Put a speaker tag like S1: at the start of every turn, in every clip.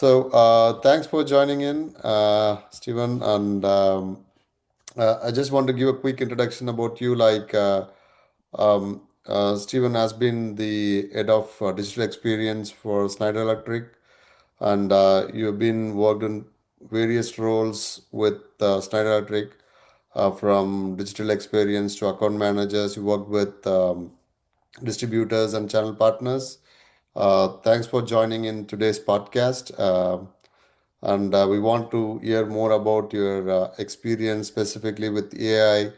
S1: Thanks for joining in, Stephen. I just want to give a quick introduction about you. Stephen has been the head of digital experience for Schneider Electric, and you've been worked in various roles with Schneider Electric, from digital experience to account managers. You worked with distributors and channel partners. Thanks for joining in today's podcast. And we want to hear more about your experience specifically with AI,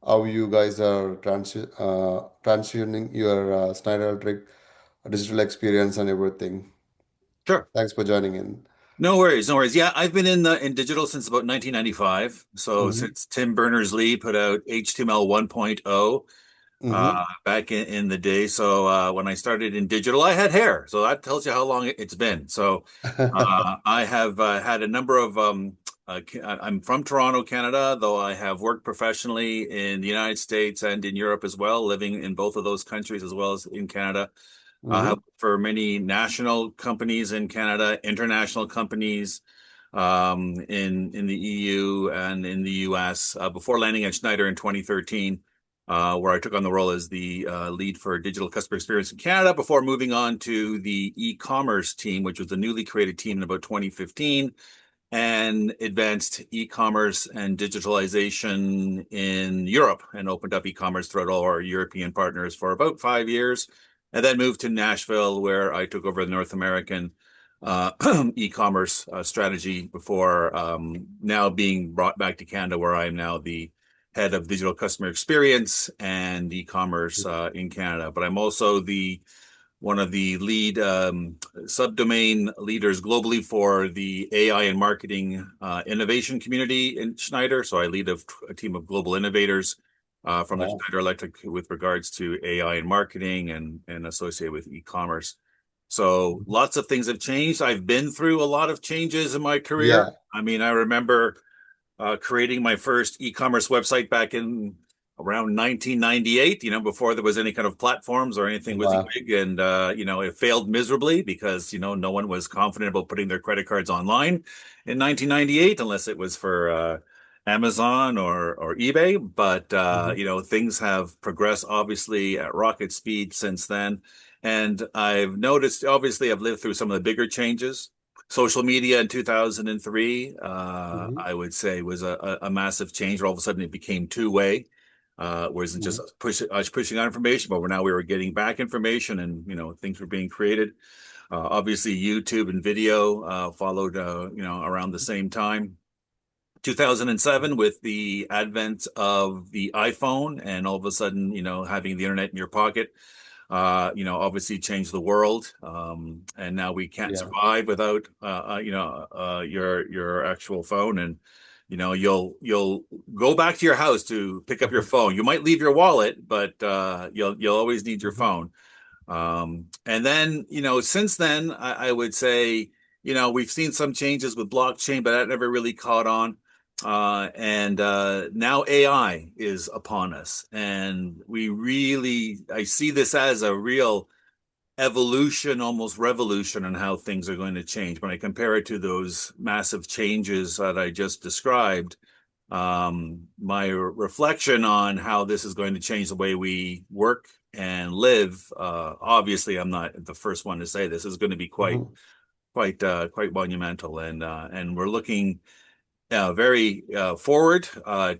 S1: how you guys are transitioning your Schneider Electric digital experience and everything.
S2: Sure.
S1: Thanks for joining in.
S2: No worries, no worries. Yeah, I've been in digital since about 1995. So
S1: Mm-hmm.
S2: since Tim Berners-Lee put out HTML 1.0
S1: Mm-hmm.
S2: back in the day. So when I started in digital, I had hair. So that tells you how long it's been. So I have had a number of I'm from Toronto, Canada, though I have worked professionally in the United States and in Europe as well, living in both of those countries as well as in Canada. Have
S1: Mm-hmm.
S2: for many national companies in Canada, international companies in the EU and in the US before landing at Schneider in 2013, where I took on the role as the lead for digital customer experience in Canada before moving on to the e-commerce team, which was the newly created team in about 2015 and advanced e-commerce and digitalization in Europe and opened up e-commerce throughout all our European partners for about 5 years, and then moved to Nashville, where I took over the North American uh, e-commerce strategy before now being brought back to Canada, where I am now the head of digital customer experience and e-commerce in Canada. But I'm also the one of the lead subdomain leaders globally for the AI and marketing innovation community in Schneider. So I lead a team of global innovators from the
S1: Wow.
S2: Schneider Electric with regards to AI and marketing and associated with e-commerce. So lots of things have changed. I've been through a lot of changes in my career.
S1: Yeah.
S2: I mean, I remember creating my first e-commerce website back in around 1998, before there was any kind of platforms or anything whizzing
S1: Wow.
S2: big. And, it failed miserably because, no one was confident about putting their credit cards online in 1998 unless it was for Amazon or eBay. But,
S1: Mm-hmm.
S2: things have progressed obviously at rocket speed since then. And I've noticed, obviously, I've lived through some of the bigger changes. Social media in 2003,
S1: Mm-hmm.
S2: I would say, was a massive change. All of a sudden, it became two-way, whereas it just
S1: Mm-hmm.
S2: I was pushing out information, but now we were getting back information, and things were being created. Obviously, YouTube and video followed, around the same time. 2007, with the advent of the iPhone, and all of a sudden, having the internet in your pocket, obviously changed the world. And now we can't
S1: Yeah.
S2: survive without, your actual phone. And, you'll go back to your house to pick up your phone. You might leave your wallet, but you'll always need your
S1: Mm-hmm.
S2: phone. And then, since then, I would say, we've seen some changes with blockchain, but that never really caught on. And now AI is upon us. And I see this as a real evolution, almost revolution on how things are going to change. When I compare it to those massive changes that I just described, my reflection on how this is going to change the way we work and live. Obviously, I'm not the first one to say this is going to be
S1: Mm-hmm.
S2: quite monumental, and we're looking very forward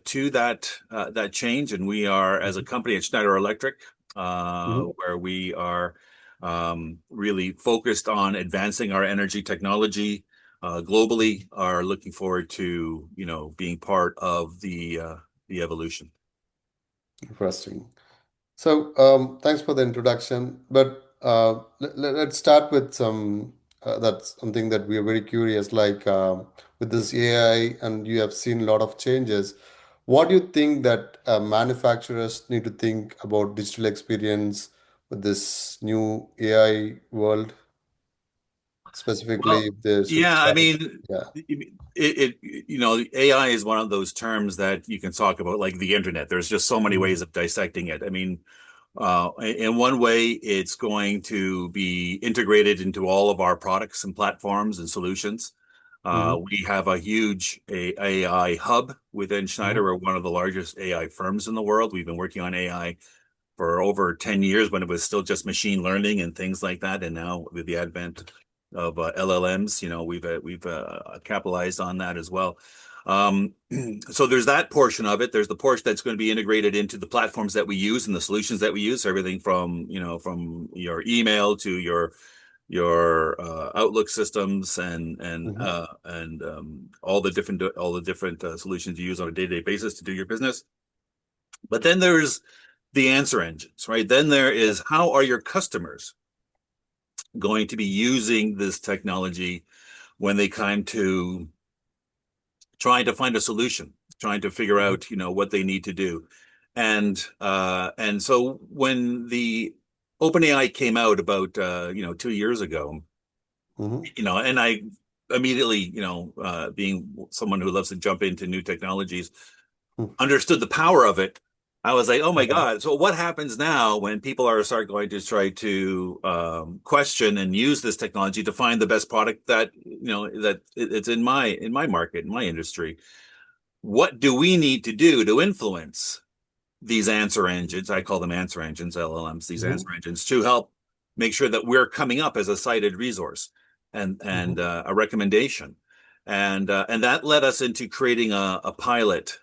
S2: to that change. And we are, as a company at Schneider Electric,
S1: Mm-hmm.
S2: where we are really focused on advancing our energy technology globally, are looking forward to being part of the evolution.
S1: Interesting. Thanks for the introduction. But let's start with that's something that we are very curious. With this AI, and you have seen a lot of changes. What do you think that manufacturers need to think about digital experience with this new AI world, specifically
S2: Well,
S1: if they should
S2: yeah, I
S1: start?
S2: mean,
S1: Yeah.
S2: AI is one of those terms that you can talk about, like the internet. There's just so many
S1: Mhm.
S2: ways of dissecting it. I mean, In one way, it's going to be integrated into all of our products and platforms and solutions.
S1: Mm-hmm.
S2: We have a huge AI hub within Schneider.
S1: Mm-hmm.
S2: We're one of the largest AI firms in the world. We've been working on AI for over 10 years when it was still just machine learning and things like that. And now with the advent of LLMs, we've capitalized on that as well. Um, so there's that portion of it. There's the portion that's going to be integrated into the platforms that we use and the solutions that we use. Everything from, from your email to your Outlook systems
S1: Mm-hmm.
S2: and all the different solutions you use on a day-to-day basis to do your business. But then there's the answer engines, right? Then there is how are your customers going to be using this technology when they come to trying to find a solution, trying to figure
S1: Mm-hmm.
S2: out, what they need to do. And so when the OpenAI came out about 2 years ago,
S1: Mm-hmm.
S2: and I immediately, being someone who loves to jump into new technologies, understood the power of it. I was like, oh my
S1: Okay.
S2: God. So what happens now when people are start going to try to question and use this technology to find the best product that, it's in my market, in my industry? What do we need to do to influence these answer engines? I call them answer engines, LLMs, these
S1: Mm-hmm.
S2: answer engines, to help make sure that we're coming up as a cited resource and
S1: Mm-hmm.
S2: a recommendation. And that led us into creating a pilot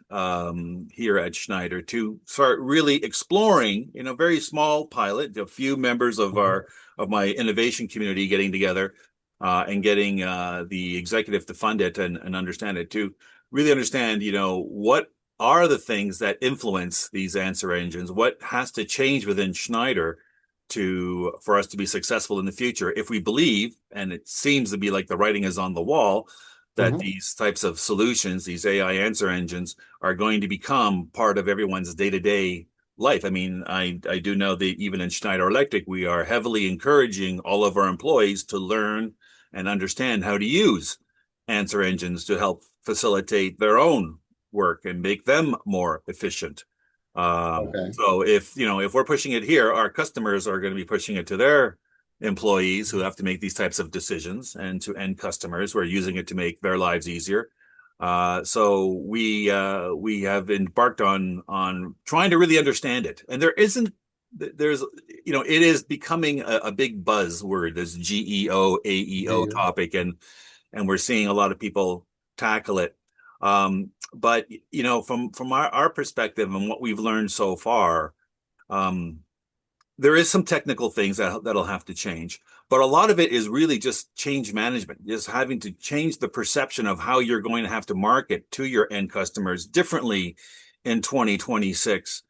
S2: here at Schneider to start really exploring, very small pilot, a few members of
S1: Mm-hmm.
S2: my innovation community getting together and getting the executive to fund it and understand it, to really understand, what are the things that influence these answer engines? What has to change within Schneider for us to be successful in the future? If we believe, and it seems to be like the writing is on the wall, that
S1: Mm-hmm.
S2: these types of solutions, these AI answer engines, are going to become part of everyone's day-to-day life. I mean, I do know that even in Schneider Electric, we are heavily encouraging all of our employees to learn and understand how to use answer engines to help facilitate their own work and make them more efficient.
S1: Okay.
S2: So if we're pushing it here, our customers are going to be pushing it to their employees who have to make these types of decisions, and to end customers who are using it to make their lives easier. So we have embarked on trying to really understand it, and there's it is becoming a big buzzword, this GEO AEO
S1: GU.
S2: topic, and we're seeing a lot of people tackle it. But from our perspective and what we've learned so far, um, there is some technical things that'll have to change, but a lot of it is really just change management, just having to change the perception of how you're going to have to market to your end customers differently in 2026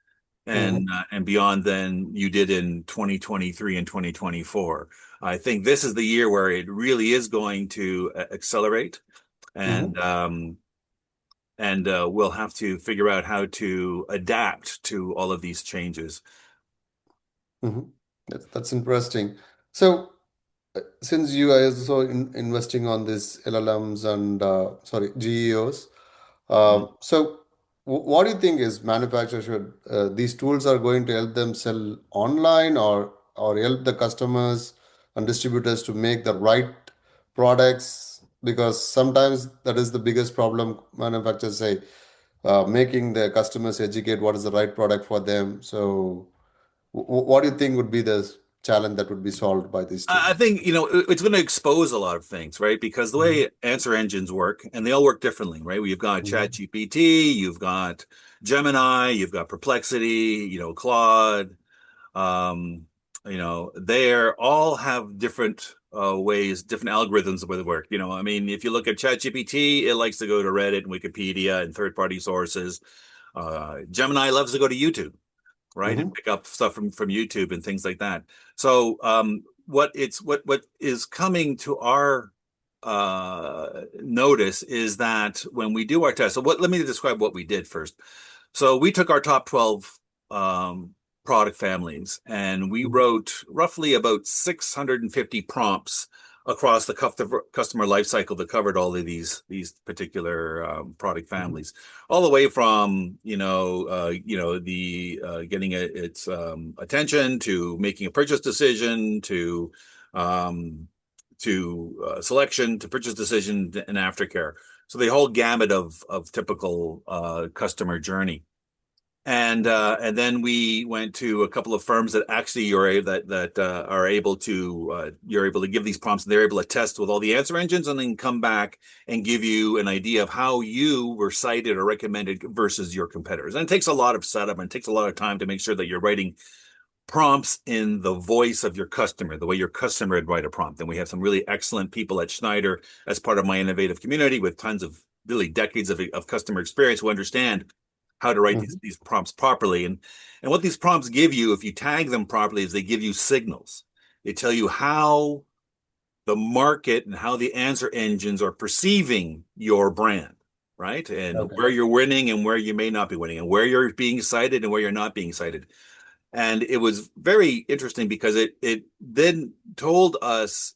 S1: Mm-hmm.
S2: and beyond than you did in 2023 and 2024. I think this is the year where it really is going to accelerate,
S1: Mm-hmm.
S2: and we'll have to figure out how to adapt to all of these changes.
S1: Mm-hmm. That's interesting. So, since you are also investing on this LLMs and sorry GEOs, so what do you think is manufacturer should these tools are going to help them sell online or help the customers and distributors to make the right products? Because sometimes that is the biggest problem manufacturers say, making the customers educate what is the right product for them. So, what do you think would be the challenge that would be solved by these
S2: I
S1: tools?
S2: think, it's going to expose a lot of things, right? Because the
S1: Mm-hmm.
S2: way answer engines work, and they all work differently, right? You've got
S1: Mm-hmm.
S2: ChatGPT, you've got Gemini, you've got Perplexity, Claude. Um, they all have different ways, different algorithms of where they work. I mean, if you look at ChatGPT, it likes to go to Reddit and Wikipedia and third-party sources. Gemini loves to go to YouTube, right, and
S1: Mm-hmm.
S2: pick up stuff from YouTube and things like that. So what is coming to our notice is that when we do our test, let me describe what we did first. So we took our top 12 product families and we
S1: Mm-hmm.
S2: wrote roughly about 650 prompts across the customer life cycle that covered all of these particular product
S1: Mhm.
S2: families, all the way from the getting its attention to making a purchase decision um, to selection to purchase decision and aftercare. So the whole gamut of typical customer journey. And then we went to a couple of firms that actually are able to you're able to give these prompts, and they're able to test with all the answer engines and then come back and give you an idea of how you were cited or recommended versus your competitors. And it takes a lot of setup and it takes a lot of time to make sure that you're writing prompts in the voice of your customer, the way your customer would write a prompt. And we have some really excellent people at Schneider as part of my innovative community with tons of really decades of customer experience who understand how to write
S1: Mhm.
S2: these prompts properly. And what these prompts give you, if you tag them properly, is they give you signals. They tell you how the market and how the answer engines are perceiving your brand, right? And
S1: Okay.
S2: where you're winning and where you may not be winning, and where you're being cited and where you're not being cited. And it was very interesting because it then told us,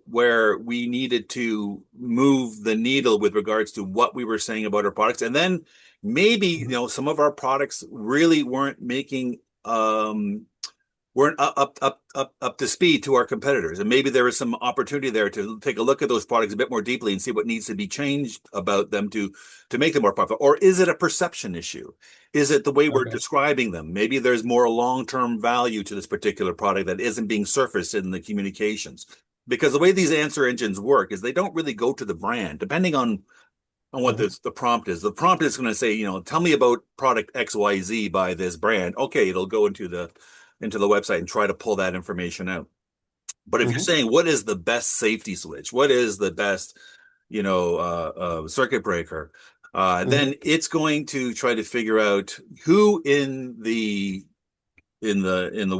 S2: where we needed to move the needle with regards to what we were saying about our products. And then maybe,
S1: Mhm.
S2: some of our products really weren't up to speed to our competitors. And maybe there is some opportunity there to take a look at those products a bit more deeply and see what needs to be changed about them to make them more popular. Or is it a perception issue? Is it the way we're
S1: Okay.
S2: describing them? Maybe there's more long-term value to this particular product that isn't being surfaced in the communications. Because the way these answer engines work is they don't really go to the brand, depending on what
S1: Mhm.
S2: the prompt is. The prompt is going to say, tell me about product XYZ by this brand. Okay, it'll go into the website and try to pull that information out. But if you're
S1: Mhm.
S2: saying what is the best safety switch, what is the best, circuit breaker,
S1: Mhm.
S2: then it's going to try to figure out who in the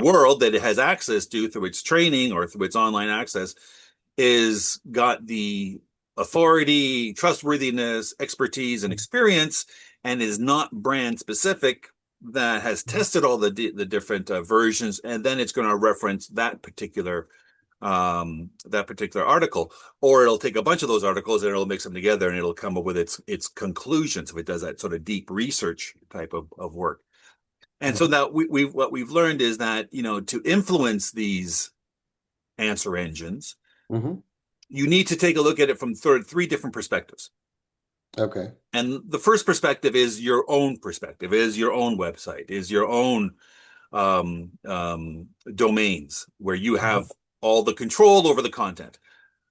S2: world that it has access to through its training or through its online access is got the authority, trustworthiness, expertise, and
S1: Mhm.
S2: experience, and is not brand specific. That has
S1: Mhm.
S2: tested all the different versions, and then it's going to reference that particular article, or it'll take a bunch of those articles and it'll mix them together and it'll come up with its conclusions. If it does that sort of deep research type of work. And so
S1: Mhm.
S2: that what we've learned is that to influence these answer engines,
S1: Mhm.
S2: you need to take a look at it from three different perspectives.
S1: Okay.
S2: And the first perspective is your own perspective, is your own website, is your own domains where you
S1: Mhm.
S2: have all the control over the content.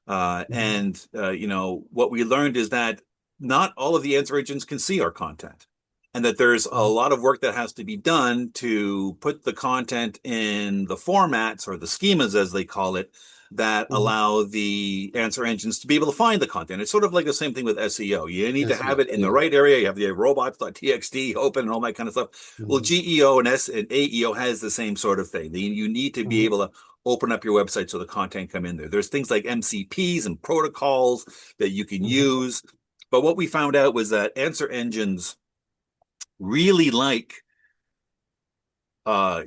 S1: Mhm.
S2: And what we learned is that not all of the answer engines can see our content, and that there's a
S1: Mhm.
S2: lot of work that has to be done to put the content in the formats or the schemas, as they call it, that
S1: Mhm.
S2: allow the answer engines to be able to find the content. It's sort of like the same thing with SEO. You need to
S1: Yes.
S2: have
S1: Yeah.
S2: it in the
S1: Yeah.
S2: right area. You have the robots.txt open and all that kind of stuff. Well,
S1: Mhm.
S2: GEO and AEO has the same sort of thing. You need to be
S1: Mhm.
S2: able to open up your website so the content come in there. There's things like MCPs and protocols that you can
S1: Mhm.
S2: use. But what we found out was that answer engines really like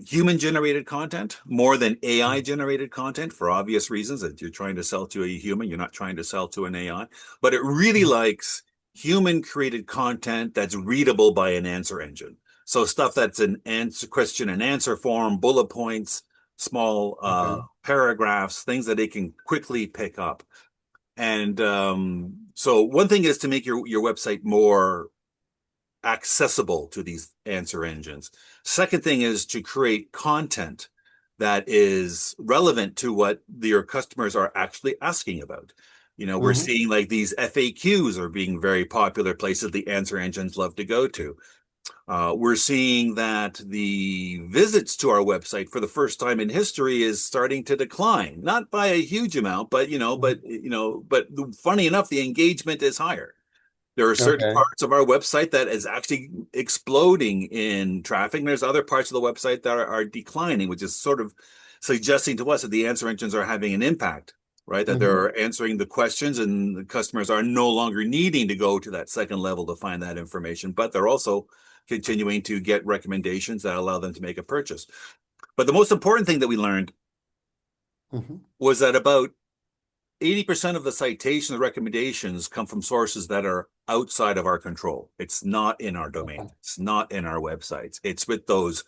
S2: human generated content more than AI
S1: Mhm.
S2: generated content for obvious reasons. That you're trying to sell to a human, you're not trying to sell to an AI. But it really
S1: Mhm.
S2: likes human created content that's readable by an answer engine. So stuff that's an answer question and answer form, bullet points, small
S1: Okay.
S2: paragraphs, things that it can quickly pick up. And so one thing is to make your website more accessible to these answer engines. Second thing is to create content that is relevant to what your customers are actually asking about. We're
S1: Mhm.
S2: seeing like these FAQs are being very popular places the answer engines love to go to. We're seeing that the visits to our website for the first time in history is starting to decline, not by a huge amount, but
S1: Mhm.
S2: funny enough, the engagement is higher. There are certain
S1: Okay.
S2: parts of our website that is actually exploding in traffic. And there's other parts of the website that are declining, which is sort of suggesting to us that the answer engines are having an impact, right? That
S1: Mhm.
S2: they're answering the questions and the customers are no longer needing to go to that second level to find that information, but they're also continuing to get recommendations that allow them to make a purchase. But the most important thing that we learned
S1: Mhm.
S2: was that about 80% of the citations recommendations come from sources that are outside of our control. It's not in our domain.
S1: Okay.
S2: It's not in our websites. It's with those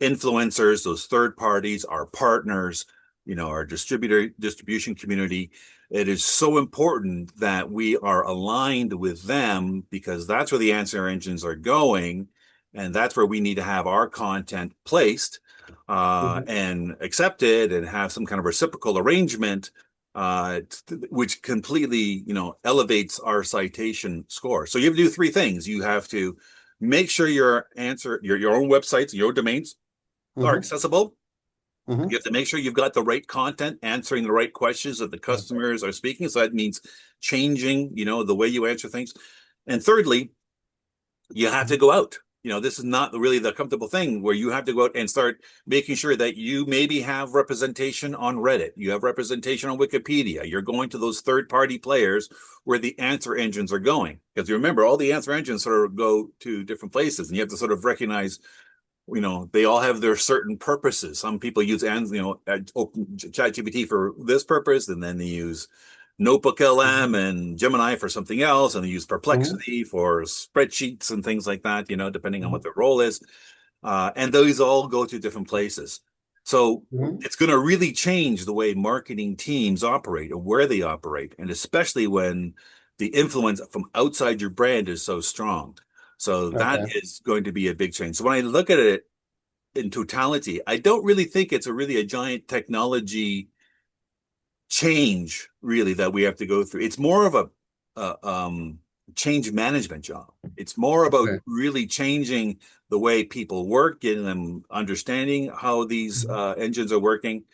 S2: influencers, those third parties, our partners, our distribution community. It is so important that we are aligned with them because that's where the answer engines are going. And that's where we need to have our content placed
S1: Mhm.
S2: and accepted and have some kind of reciprocal arrangement, which completely, elevates our citation score. So you have to do three things. You have to make sure your own websites, your domains are
S1: Mhm.
S2: accessible. You
S1: Mhm.
S2: have to make sure you've got the right content, answering the right questions that the
S1: Okay.
S2: customers are speaking. So that means changing, the way you answer things. And thirdly, you have to
S1: Mhm.
S2: go out. This is not really the comfortable thing where you have to go out and start making sure that you maybe have representation on Reddit, you have representation on Wikipedia. You're going to those third-party players where the answer engines are going. Because you remember, all the answer engines sort of go to different places, and you have to sort of recognize they all have their certain purposes. Some people use open ChatGPT for this purpose, and then they use Notebook
S1: Mhm.
S2: LM and Gemini for something else, and they use
S1: Mhm.
S2: Perplexity for spreadsheets and things like that, depending on what
S1: Mhm.
S2: their role is. And those all go to different places. So
S1: Mhm.
S2: it's going to really change the way marketing teams operate and where they operate, and especially when the influence from outside your brand is so strong. So that
S1: Okay.
S2: is going to be a big change. So when I look at it in totality, I don't really think it's a giant technology change really that we have to go through. It's more of a change management job. It's more about
S1: Okay.
S2: really changing the way people work, getting them understanding how these
S1: Mhm.
S2: engines are working.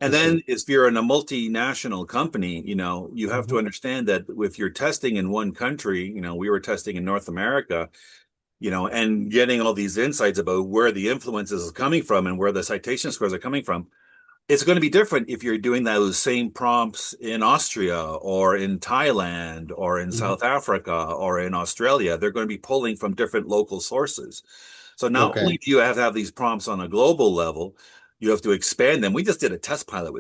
S2: And
S1: I see.
S2: then if you're in a multinational company, you have to
S1: Mhm.
S2: understand that if you're testing in one country, we were testing in North America, and getting all these insights about where the influences is coming from and where the citation scores are coming from. It's going to be different if you're doing those same prompts in Austria or in Thailand or in
S1: Mhm.
S2: South Africa or in Australia. They're going to be pulling from different local sources. So not
S1: Okay.
S2: only do you have to have these prompts on a global level, you have to expand them. We just did a test pilot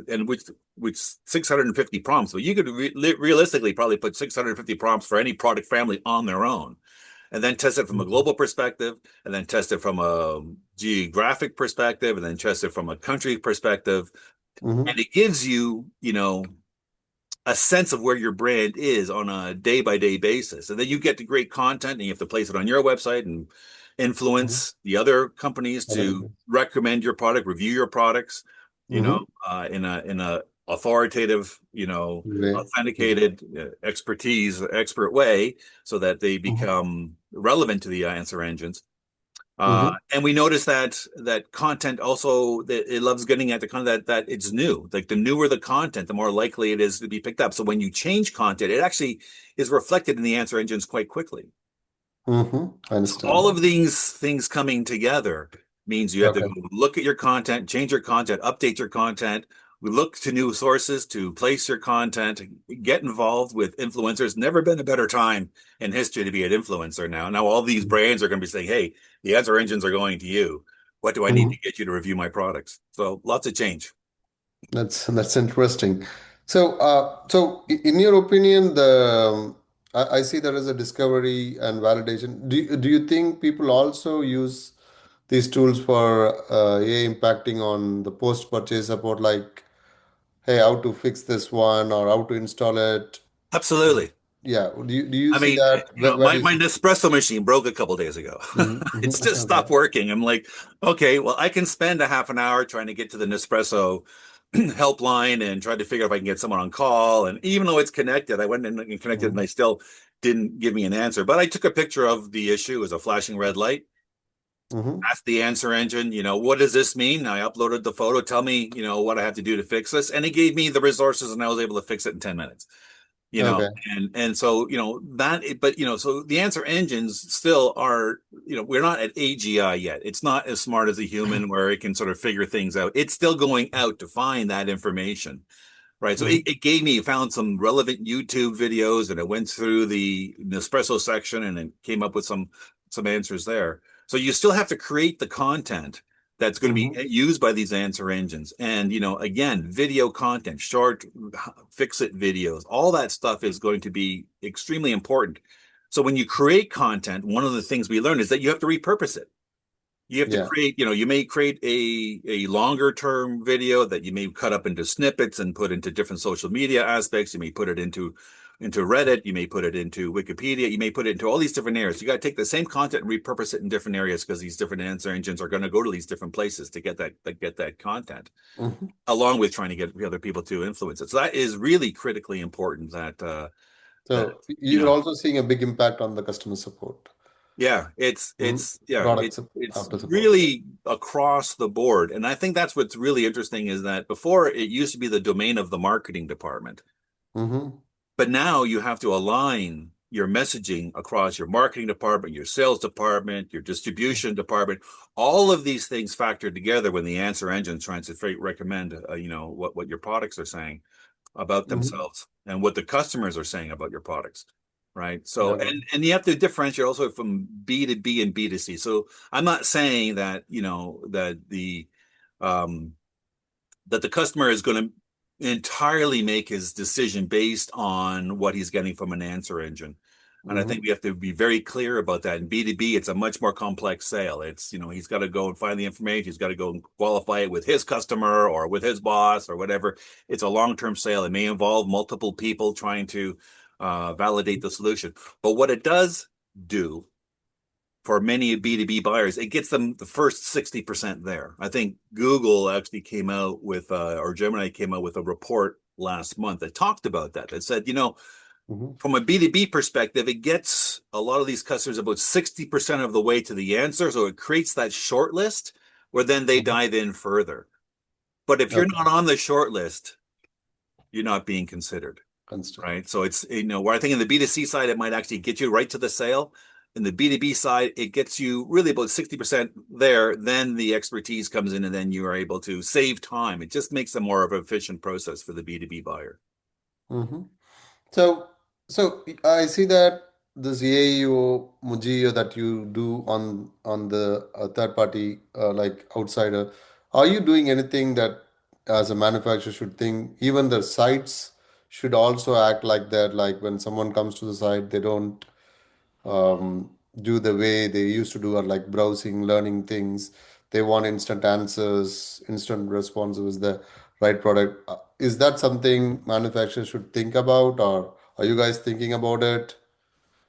S2: which 650 prompts, but you could realistically probably put 650 prompts for any product family on their own, and then test it from a
S1: Mhm.
S2: global perspective, and then test it from a geographic perspective, and then test it from a country perspective. And
S1: Mhm.
S2: it gives you, a sense of where your brand is on a day by day basis. And then you get the great content and you have to place it on your website and
S1: Mhm.
S2: influence the other companies
S1: Other
S2: to
S1: business.
S2: recommend your product, review your products,
S1: Mhm.
S2: in a authoritative,
S1: Way. Mhm.
S2: authenticated expert way so that they
S1: Mhm.
S2: become relevant to the answer engines.
S1: Mhm.
S2: And we notice that content also, that it loves getting at the content that it's new. Like the newer the content, the more likely it is to be picked up. So when you change content, it actually is reflected in the answer engines quite quickly.
S1: Mhm. I
S2: So all
S1: understand.
S2: of these things coming together means you have to go
S1: Okay.
S2: look at your content, change your content, update your content. We look to new sources to place your content, get involved with influencers. Never been a better time in history to be an influencer now. Now all these brands are going to be saying, "Hey, the answer engines are going to you. What do I need
S1: Mhm.
S2: to get you to review my products?" So lots of change.
S1: That's interesting. In your opinion, I see there is a discovery and validation. Do you think people also use these tools for AI impacting on the post-purchase support, like, hey, how to fix this one or how to install it?
S2: Absolutely.
S1: Yeah. Do you
S2: I
S1: see
S2: mean,
S1: that? Where do
S2: my
S1: you
S2: my
S1: see?
S2: Nespresso machine broke a couple days ago. It's just
S1: Okay.
S2: stopped working. I'm like, okay, well, I can spend a half an hour trying to get to the Nespresso helpline and try to figure out if I can get someone on call. And even though it's connected, I went in and connected, and
S1: Mhm.
S2: they still didn't give me an answer. But I took a picture of the issue as a flashing red light.
S1: Mhm.
S2: Asked the answer engine, what does this mean? I uploaded the photo. Tell me, what I have to do to fix this, and it gave me the resources, and I was able to fix it in 10 minutes. you know
S1: Okay.
S2: and so that, but so the answer engines still are, we're not at AGI yet. It's not as smart as a human where it can sort of figure things out. It's still going out to find that information, right? So it,
S1: Mhm.
S2: it gave me found some relevant YouTube videos, and it went through the Nespresso section and it came up with some answers there. So you still have to create the content, that's going to be
S1: Mm-hmm.
S2: used by these answer engines. And, again, video content, short fix-it videos, all that stuff is going to be extremely important. So when you create content, one of the things we learn is that you have to repurpose it. You have to
S1: Yeah.
S2: create, you may create a longer term video that you may cut up into snippets and put into different social media aspects. You may put it into Reddit, you may put it into Wikipedia, you may put it into all these different areas. You got to take the same content and repurpose it in different areas because these different answer engines are going to go to these different places to get that content,
S1: Mm-hmm.
S2: along with trying to get other people to influence it. So that is really critically important that
S1: So you're also seeing a big impact on the customer support.
S2: yeah,
S1: Mhm.
S2: it
S1: Product
S2: it's
S1: after support.
S2: really across the board. And I think that's what's really interesting is that before it used to be the domain of the marketing department,
S1: Mm-hmm.
S2: but now you have to align your messaging across your marketing department, your sales department, your distribution department. All of these things factor together when the answer engine is trying to recommend, what your products are saying about
S1: Mm-hmm.
S2: themselves and what the customers are saying about your products. Right. So,
S1: Yeah.
S2: and you have to differentiate also from B2B and B2C. So I'm not saying that, um, that the customer is going to entirely make his decision based on what he's getting from an answer engine. And I think
S1: Mm-hmm.
S2: we have to be very clear about that. In B2B, it's a much more complex sale. It's, he's got to go and find the information. He's got to go and qualify it with his customer or with his boss or whatever. It's a long-term sale. It may involve multiple people trying to validate the solution. But what it does do for many B2B buyers, it gets them the first 60% there. I think Google actually came out with, or Gemini came out with a report last month that talked about that. That said,
S1: Mm-hmm.
S2: from a B2B perspective, it gets a lot of these customers about 60% of the way to the answer. So it creates that short list where then they
S1: Mm-hmm.
S2: dive in further. But if you're
S1: Okay.
S2: not on the short list, you're not being considered.
S1: Understood.
S2: Right. So it's, where I think in the B2C side, it might actually get you right to the sale. In the B2B side, it gets you really about 60% there. Then the expertise comes in and then you are able to save time. It just makes a more of an efficient process for the B2B buyer.
S1: Mm-hmm. So, so I see that this AEO, GEO that you do on the third party, like outsider, are you doing anything that as a manufacturer should think, even the sites should also act like that? Like when someone comes to the site, they don't do the way they used to do, or like browsing, learning things. They want instant answers, instant response with the right product. Is that something manufacturers should think about, or are you guys thinking about it?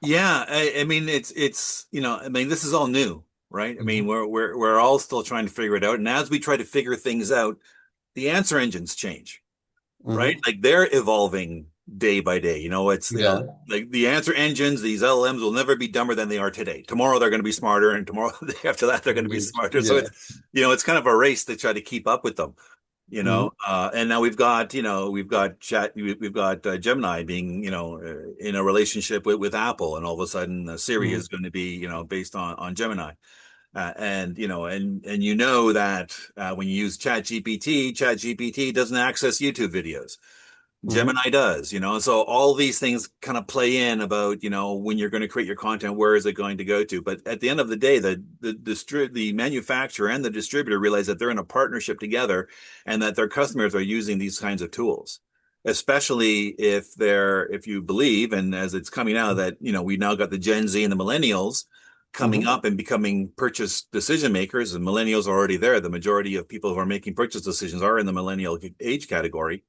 S2: Yeah, I mean it's this is all new, right? I mean
S1: Hmm.
S2: we're all still trying to figure it out, and as we try to figure things out, the answer engines change, right?
S1: Hmm.
S2: Like they're evolving day by day. It's
S1: Yeah.
S2: like the answer engines, these LLMs will never be dumber than they are today. Tomorrow they're going to be smarter, and tomorrow the day after that they're going to be smarter. So
S1: Yeah.
S2: it's kind of a race to try to keep up with them.
S1: Hmm.
S2: And now we've got Gemini being in a relationship with Apple, and all of a sudden Siri
S1: Hmm.
S2: is going to be based on Gemini. And that when you use ChatGPT doesn't access YouTube videos.
S1: Hmm.
S2: Gemini does, so all these things kind of play in about, when you're going to create your content, where is it going to go to? But at the end of the day, the manufacturer and the distributor realize that they're in a partnership together and that their customers are using these kinds of tools, especially if you believe, and as it's coming out that, we now got the Gen Z and the millennials coming
S1: Hmm.
S2: up and becoming purchase decision makers, and millennials are already there. The majority of people who are making purchase decisions are in the millennial age category.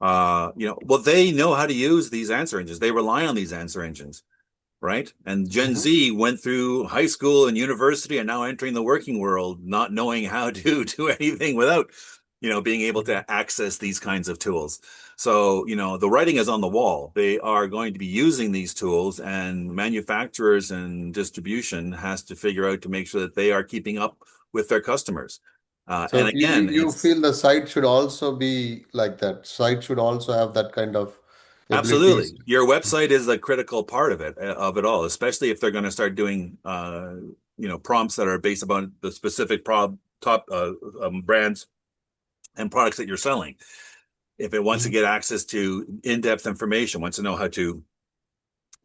S2: Well, they know how to use these answer engines. They rely on these answer engines, right? And Gen
S1: Hmm.
S2: Z went through high school and university and now entering the working world, not knowing how to do anything without, being able to access these kinds of tools. So, the writing is on the wall. They are going to be using these tools, and manufacturers and distribution has to figure out to make sure that they are keeping up with their customers. And
S1: So
S2: again,
S1: you
S2: it's
S1: feel the site should also be like that. Site should also have that kind of abilities.
S2: absolutely. Your website is a critical part of it all, especially if they're going to start doing prompts that are based upon the specific top brands and products that you're selling. If it wants to
S1: Mhm.
S2: get access to in-depth information, wants to know how to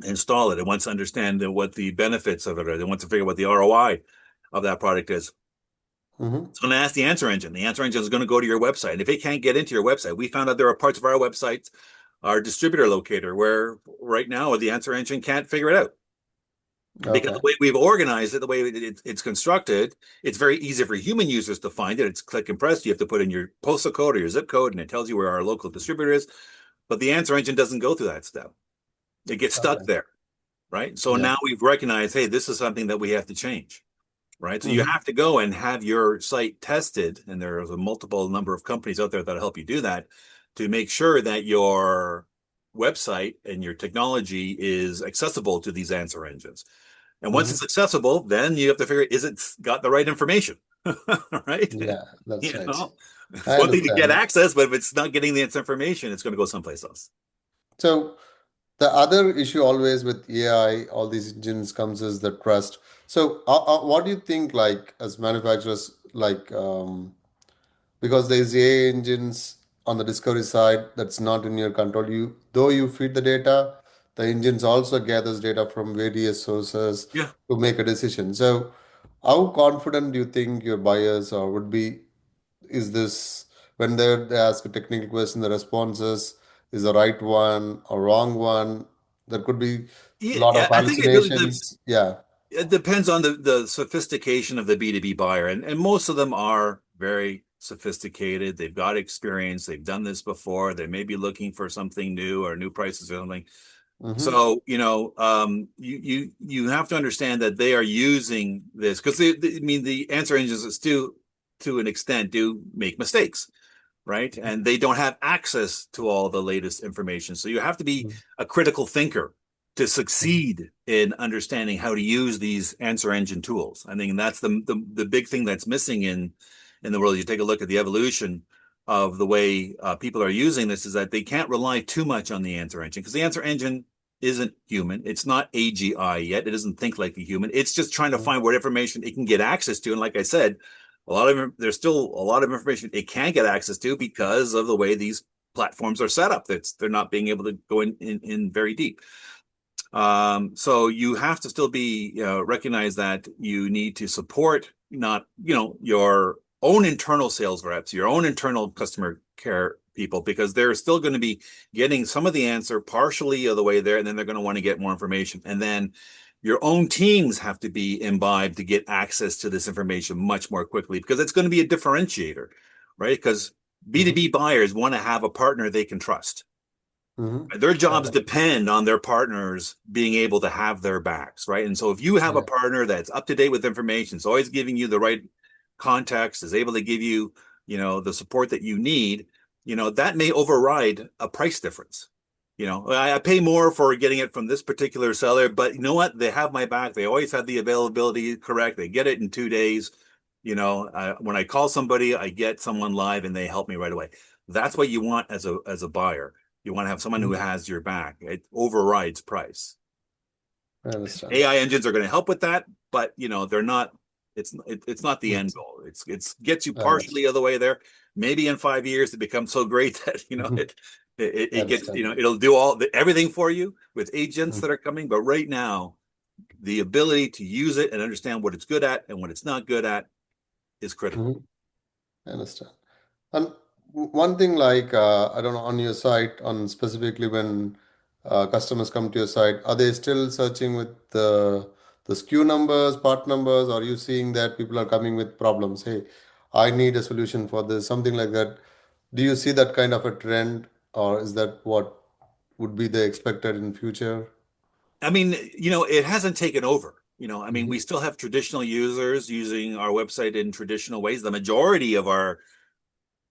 S2: install it, it wants to understand what the benefits of it are, it wants to figure out what the ROI of that product is.
S1: Mm-hmm.
S2: It's going to ask the answer engine. The answer engine is going to go to your website. And if it can't get into your website, we found out there are parts of our website, our distributor locator, where right now the answer engine can't figure it out. Because the
S1: Okay.
S2: way we've organized it, the way it's constructed, it's very easy for human users to find it. It's click and press. You have to put in your postal code or your zip code, and it tells you where our local distributor is. But the answer engine doesn't go through that step. It gets stuck
S1: Okay.
S2: there, right? So
S1: Yeah.
S2: now we've recognized, hey, this is something that we have to change, right? So you
S1: Mm-hmm.
S2: have to go and have your site tested, and there's a multiple number of companies out there that'll help you do that to make sure that your website and your technology is accessible to these answer engines. And once
S1: Mm-hmm.
S2: it's accessible, then you have to figure, is it got the right information? Right?
S1: Yeah, that's
S2: You
S1: right.
S2: know, it's
S1: I
S2: one thing to get
S1: understand.
S2: access, but if it's not getting the information, it's going to go someplace else.
S1: So the other issue always with AI, all these engines comes is the trust. So what do you think, like as manufacturers, like because there's AI engines on the discovery side that's not in your control. You though you feed the data, the engines also gathers data from various sources
S2: Yeah.
S1: to make a decision. So how confident do you think your buyers or would be is this when they ask a technical question, the responses is the right one or wrong one? There could be a lot of
S2: Yeah, I think it really
S1: hallucinations. Yeah.
S2: it depends on the sophistication of the B2B buyer. And most of them are very sophisticated. They've got experience. They've done this before. They may be looking for something new or new prices or something.
S1: Mm-hmm.
S2: So, you have to understand that they are using this because I mean, the answer engines do, to an extent, do make mistakes, right? And they don't have access to all the latest information. So you have to be a critical thinker to
S1: Mm-hmm.
S2: succeed in understanding how to use these answer engine tools. I think that's the big thing that's missing in the world. You take a look at the evolution of the way people are using this is that they can't rely too much on the answer engine because the answer engine isn't human. It's not AGI yet. It doesn't think like a human. It's just trying to find what information it can get access to. And like I said, there's still a lot of information it can't get access to because of the way these platforms are set up. They're not being able to go in very deep. So you have to still be recognize that you need to support not your own internal sales reps, your own internal customer care people, because they're still going to be getting some of the answer partially of the way there, and then they're going to want to get more information, and then your own teams have to be imbibed to get access to this information much more quickly because it's going to be a differentiator, right? Because
S1: Mm-hmm.
S2: B2B buyers want to have a partner they can trust.
S1: Mm-hmm.
S2: Their jobs
S1: Correct.
S2: depend on their partners being able to have their backs, right? And so if you have a
S1: Yeah.
S2: partner that's up to date with information, is always giving you the right context, is able to give you, the support that you need, that may override a price difference. I pay more for getting it from this particular seller, but you know what? They have my back. They always have the availability correct. They get it in 2 days. When I call somebody, I get someone live and they help me right away. That's what you want as a buyer. You want to have someone who
S1: Mhm.
S2: has your back. It overrides price.
S1: I understand.
S2: AI engines are going to help with that, but they're not. It's not the end
S1: Yes,
S2: goal. It's gets you
S1: I understand.
S2: partially of the way there. Maybe in 5 years it becomes so great that
S1: Mhm. I
S2: it gets
S1: understand.
S2: it'll do everything for you with agents
S1: Mhm.
S2: that are coming. But right now, the ability to use it and understand what it's good at and what it's not good at is critical.
S1: Mhm. I understand. And one thing, like I don't know, on your site, on specifically when customers come to your site, are they still searching with the SKU numbers, part numbers? Or are you seeing that people are coming with problems? Hey, I need a solution for this, something like that. Do you see that kind of a trend, or is that what would be the expected in future?
S2: I mean, it hasn't taken over. I mean, we
S1: Mhm.
S2: still have traditional users using our website in traditional ways. The majority of our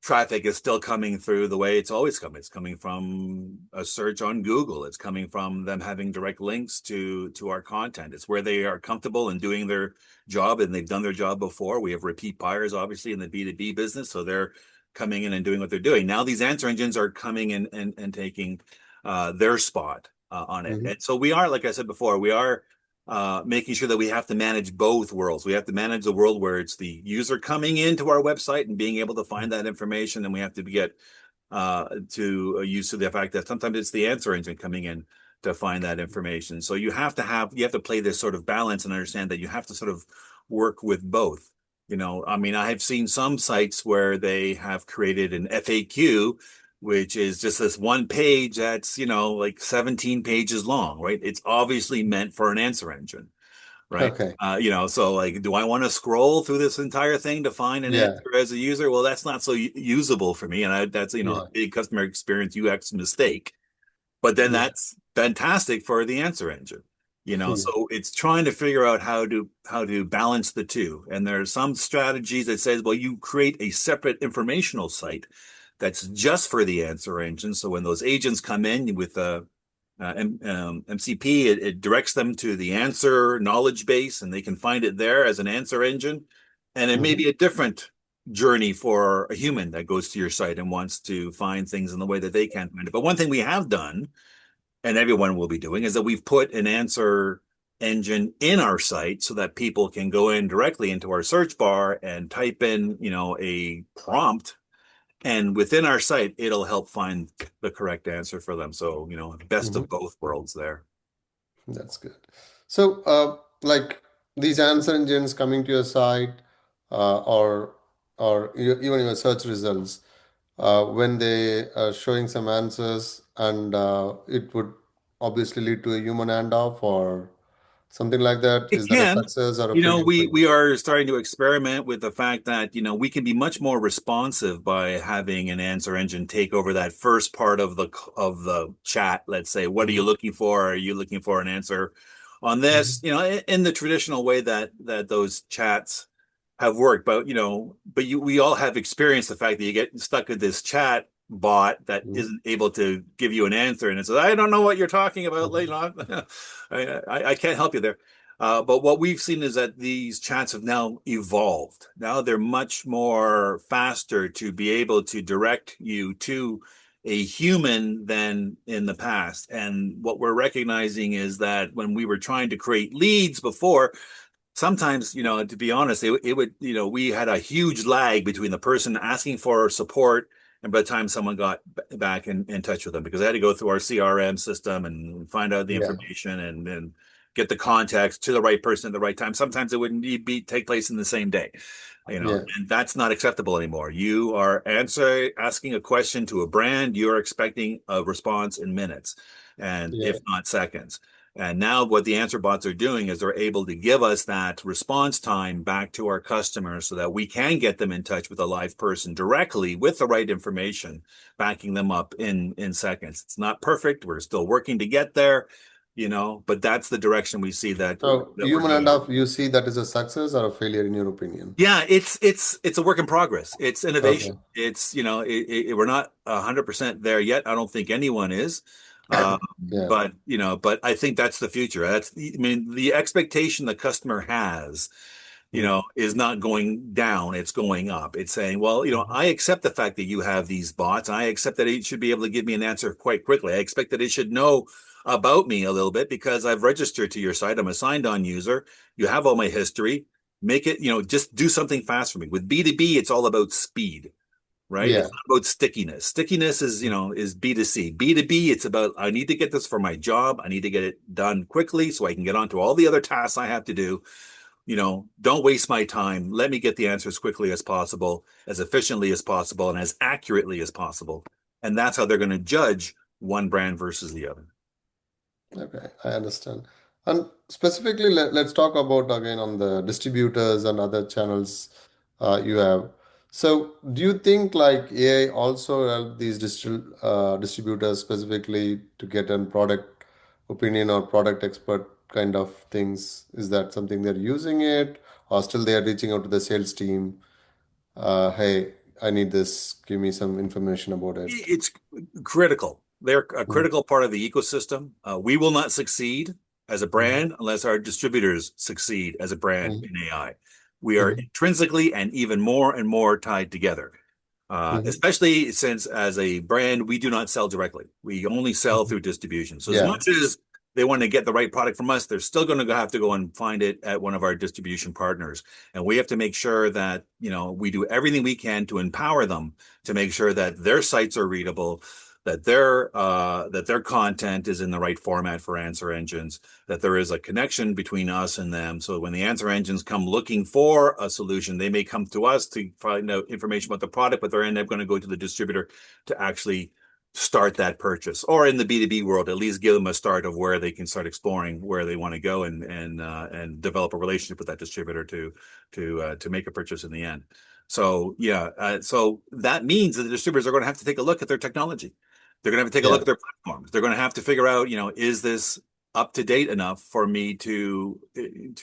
S2: traffic is still coming through the way it's always come. It's coming from a search on Google. It's coming from them having direct links to our content. It's where they are comfortable in doing their job and they've done their job before. We have repeat buyers, obviously, in the B2B business, so they're coming in and doing what they're doing. Now these answer engines are coming in and taking their spot on it.
S1: Mhm.
S2: And so we are, like I said before, we are making sure that we have to manage both worlds. We have to manage the world where it's the user coming into our website and being able to find that information, and we have to get to used to the fact that sometimes it's the answer engine coming in to find that information. So you have to play this sort of balance and understand that you have to sort of work with both. I mean, I have seen some sites where they have created an FAQ, which is just this one page that's, like 17 pages long, right? It's obviously meant for an answer engine, right?
S1: Okay.
S2: So like, do I want to scroll through this entire thing to find an
S1: Yeah.
S2: answer as a user? Well, that's not so usable for me. And that's, a
S1: Yeah.
S2: big customer experience UX mistake. But then
S1: Yeah.
S2: that's fantastic for the answer engine.
S1: Yeah.
S2: So it's trying to figure out how to balance the two. And there are some strategies that says, well, you create a separate informational site that's just for the answer engine. So when those agents come in with MCP, it directs them to the answer knowledge base, and they can find it there as an answer engine. And it may
S1: Hmm.
S2: be a different journey for a human that goes to your site and wants to find things in the way that they can't find it. But one thing we have done, and everyone will be doing, is that we've put an answer engine in our site so that people can go in directly into our search bar and type in, a prompt, and within our site, it'll help find the correct answer for them. So, best
S1: Hmm.
S2: of both worlds there.
S1: That's good. So, like these answer engines coming to your site, even your search results, when they are showing some answers, and it would obviously lead to a human handoff or something like that.
S2: It
S1: Is that a
S2: can.
S1: success or a failure for
S2: We
S1: you?
S2: are starting to experiment with the fact that, we can be much more responsive by having an answer engine take over that first part of the chat. Let's say, what are you
S1: Hmm.
S2: looking for? Are you looking for an answer on this?
S1: Hmm.
S2: In the traditional way that those chats have worked. We all have experienced the fact that you get stuck with this chat bot that
S1: Hmm.
S2: isn't able to give you an answer, and it says, I don't know what you're talking about
S1: Hmm.
S2: later on. I can't help you there. But what we've seen is that these chats have now evolved. Now they're much more faster to be able to direct you to a human than in the past. And what we're recognizing is that when we were trying to create leads before, sometimes, to be honest, it would, we had a huge lag between the person asking for support and by the time someone got back in touch with them, because I had to go through our CRM system and find out the
S1: Yeah.
S2: information and get the context to the right person at the right time. Sometimes it wouldn't be take place in the same day,
S1: Yeah.
S2: and that's not acceptable anymore. You are asking a question to a brand, you're expecting a response in minutes, and
S1: Yeah.
S2: if not seconds. And now what the answer bots are doing is they're able to give us that response time back to our customers so that we can get them in touch with a live person directly with the right information, backing them up in seconds. It's not perfect. We're still working to get there, but that's the direction we see that
S1: So,
S2: that we're
S1: human
S2: going.
S1: handoff, you see that is a success or a failure in your opinion?
S2: Yeah, it's a work in progress. It's innovation.
S1: Okay.
S2: We're not 100% there yet. I don't think anyone is. Uh,
S1: Yeah.
S2: but I think that's the future. I mean, the expectation the customer has,
S1: Mm-hmm.
S2: is not going down, it's going up. It's saying, well,
S1: Mm-hmm.
S2: I accept the fact that you have these bots. I accept that it should be able to give me an answer quite quickly. I expect that it should know about me a little bit because I've registered to your site. I'm a signed on user. You have all my history. Make it, just do something fast for me. With B2B, it's all about speed, right? It's
S1: Yeah.
S2: not about stickiness. Stickiness is B2C. B2B, it's about, I need to get this for my job. I need to get it done quickly so I can get on to all the other tasks I have to do. Don't waste my time. Let me get the answer as quickly as possible, as efficiently as possible, and as accurately as possible. And that's how they're going to judge one brand versus the other.
S1: Okay, I understand. And specifically, let's talk about again on the distributors and other channels you have. So, do you think like AI also help these distributors specifically to get a product opinion or product expert kind of things? Is that something they're using it, or still they are reaching out to the sales team? Hey, I need this. Give me some information about it.
S2: It's critical. They're a
S1: Mhm.
S2: critical part of the ecosystem. We will not succeed as a
S1: Mhm.
S2: brand unless our distributors succeed as a brand
S1: Mhm.
S2: in AI. We are
S1: Mhm.
S2: intrinsically and even more and more tied together.
S1: Mhm.
S2: Especially since as a brand, we do not sell directly. We only sell
S1: Mhm.
S2: through distribution. So as
S1: Yeah.
S2: much as they want to get the right product from us, they're still going to have to go and find it at one of our distribution partners. And we have to make sure that, we do everything we can to empower them to make sure that their sites are readable, that their content is in the right format for answer engines, that there is a connection between us and them. So when the answer engines come looking for a solution, they may come to us to find out information about the product, but they're end up going to go to the distributor to actually start that purchase, or in the B2B world, at least give them a start of where they can start exploring where they want to go and develop a relationship with that distributor to make a purchase in the end. So yeah, so that means that the distributors are going to have to take a look at their technology. They're going to have to take a look
S1: Yeah.
S2: at their platforms. They're going to have to figure out, is this up to date enough for me to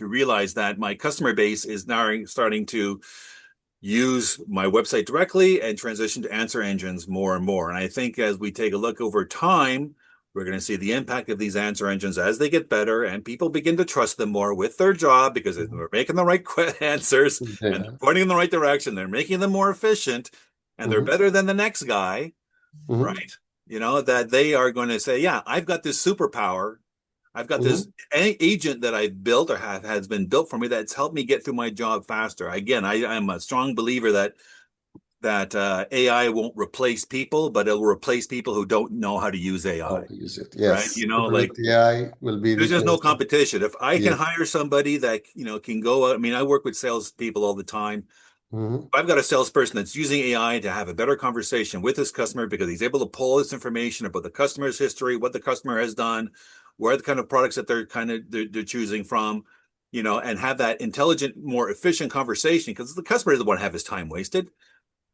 S2: realize that my customer base is now starting to use my website directly and transition to answer engines more and more. And I think as we take a look over time, we're going to see the impact of these answer engines as they get better and people begin to trust them more with their job because
S1: Mhm.
S2: they're making the right answers and they're
S1: Yeah.
S2: pointing in the right direction. They're making them more efficient and they're
S1: Hmm.
S2: better than the next guy,
S1: Hmm.
S2: right? That they are going to say, yeah, I've got this superpower. I've got this
S1: Hmm.
S2: agent that I've built or has been built for me that's helped me get through my job faster. Again, I'm a strong believer that AI won't replace people, but it will replace people who don't know how to use
S1: How
S2: AI,
S1: to use it?
S2: right?
S1: Yes. People
S2: Like
S1: with AI will be
S2: there's just no
S1: replaced.
S2: competition. If I can
S1: Yes.
S2: hire somebody that can go out, I mean, I work with salespeople all the time.
S1: Hmm.
S2: I've got a salesperson that's using AI to have a better conversation with his customer because he's able to pull this information about the customer's history, what the customer has done, where the kind of products that they're choosing from, and have that intelligent, more efficient conversation because the customer doesn't want to have his time wasted,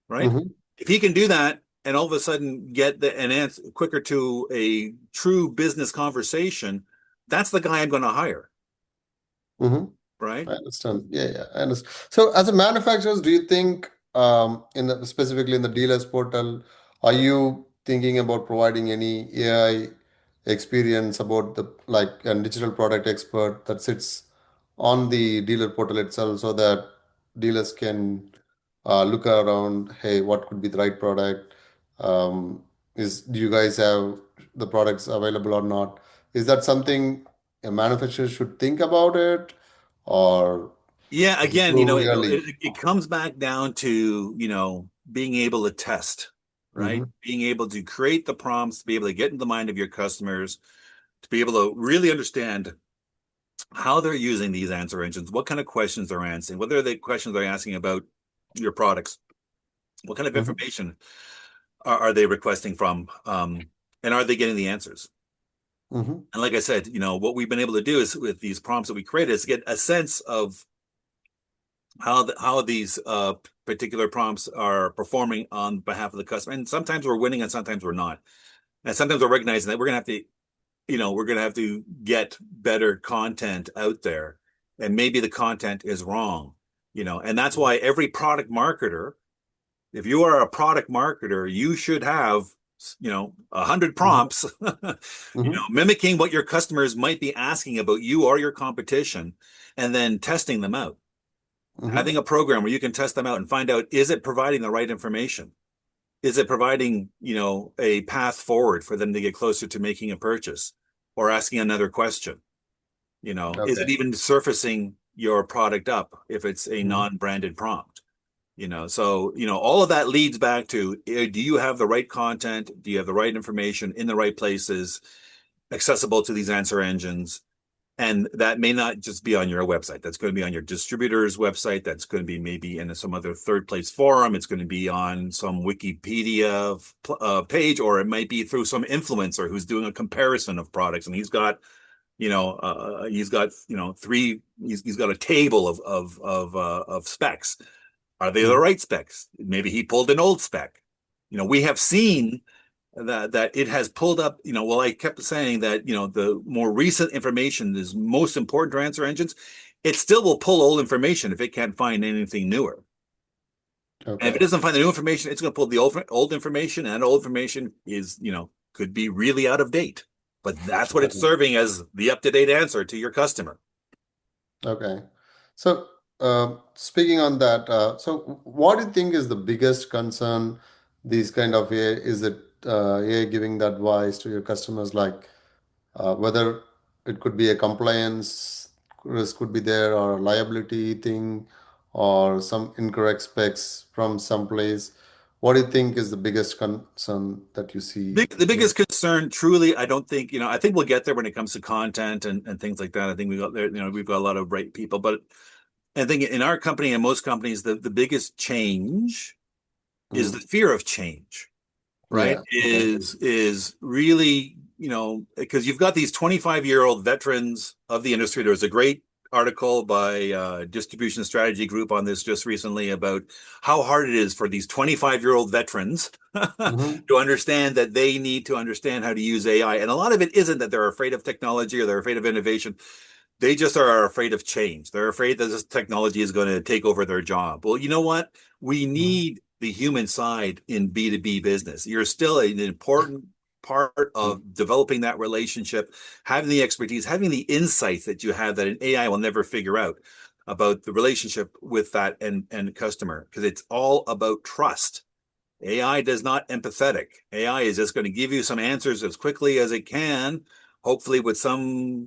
S2: right?
S1: Hmm.
S2: If he can do that and all of a sudden get an answer quicker to a true business conversation, that's the guy I'm going to hire,
S1: Hmm.
S2: right?
S1: I understand. Yeah, yeah, I understand. So, as a manufacturers, do you think, specifically in the dealers portal, are you thinking about providing any AI experience about the like a digital product expert that sits on the dealer portal itself, so that dealers can look around, hey, what could be the right product? Do you guys have the products available or not? Is that something a manufacturer should think about it, or
S2: Yeah,
S1: is it
S2: again,
S1: too early?
S2: it comes back down to, being able to test, right?
S1: Mm-hmm.
S2: Being able to create the prompts, to be able to get in the mind of your customers, to be able to really understand how they're using these answer engines, what kind of questions they're answering, what are the questions they're asking about your products, what kind of
S1: Mm-hmm.
S2: information are they requesting from, and are they getting the answers?
S1: Mm-hmm.
S2: And like I said, what we've been able to do is with these prompts that we created is get a sense of how these particular prompts are performing on behalf of the customer. And sometimes we're winning and sometimes we're not. And sometimes we're recognizing that we're gonna have to get better content out there. And maybe the content is wrong, and that's why every product marketer, if you are a product marketer, you should have, 100
S1: Mm-hmm.
S2: prompts,
S1: Mm-hmm.
S2: mimicking what your customers might be asking about you or your competition, and then testing them out.
S1: Mm-hmm.
S2: Having a program where you can test them out and find out, is it providing the right information? Is it providing, a path forward for them to get closer to making a purchase or asking another question? Is it
S1: Okay.
S2: even surfacing your product up if it's a
S1: Mm-hmm.
S2: non-branded prompt? So, all of that leads back to, do you have the right content? Do you have the right information in the right places, accessible to these answer engines? And that may not just be on your website. That's going to be on your distributor's website. That's going to be maybe in some other third place forum. It's going to be on some Wikipedia page, or it might be through some influencer who's doing a comparison of products. And he's got, he's got a table of specs. Are they the
S1: Mm-hmm.
S2: right specs? Maybe he pulled an old spec. We have seen that it has pulled up, well, I kept saying that, the more recent information is most important to answer engines. It still will pull old information if it can't find anything newer. And if it
S1: Okay.
S2: doesn't find the new information, it's going to pull the old information, and old information is, could be really out of date. But that's what it's
S1: Okay.
S2: serving as the up-to-date answer to your customer.
S1: Okay. So, speaking on that, so what do you think is the biggest concern these kind of AI? Is it AI giving the advice to your customers, like whether it could be a compliance risk could be there, or a liability thing, or some incorrect specs from some place? What do you think is the biggest concern that you see
S2: The
S1: here?
S2: biggest concern, truly, I don't think, I think we'll get there when it comes to content and things like that. I think we got there, we've got a lot of bright people, but I think in our company and most companies, the biggest change is the
S1: Mm.
S2: fear of change, right?
S1: Yeah. Okay.
S2: Is really, because you've got these 25-year-old veterans of the industry. There was a great article by Distribution Strategy Group on this just recently about how hard it is for these 25-year-old veterans
S1: Mm-hmm.
S2: to understand that they need to understand how to use AI. And a lot of it isn't that they're afraid of technology or they're afraid of innovation. They just are afraid of change. They're afraid that this technology is going to take over their job. Well, you know what? We need the human side in B2B business. You're still an important part
S1: Mm-hmm.
S2: of developing that relationship, having the expertise, having the insights that you have that an AI will never figure out about the relationship with that and customer, because it's all about trust. AI does not empathetic. AI is just going to give you some answers as quickly as it can, hopefully with some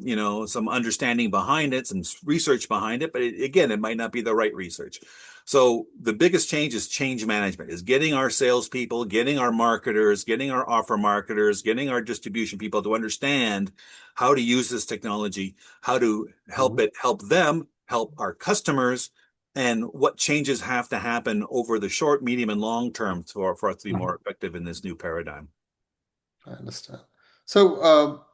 S2: understanding behind it, some research behind it. But again, it might not be the right research. So the biggest change is change management, is getting our salespeople, getting our marketers, getting our offer marketers, getting our distribution people to understand how to use this technology, how to
S1: Mm-hmm.
S2: help them, help our customers, and what changes have to happen over the short, medium, and long term for us to be more effective in this new paradigm.
S1: I understand. So,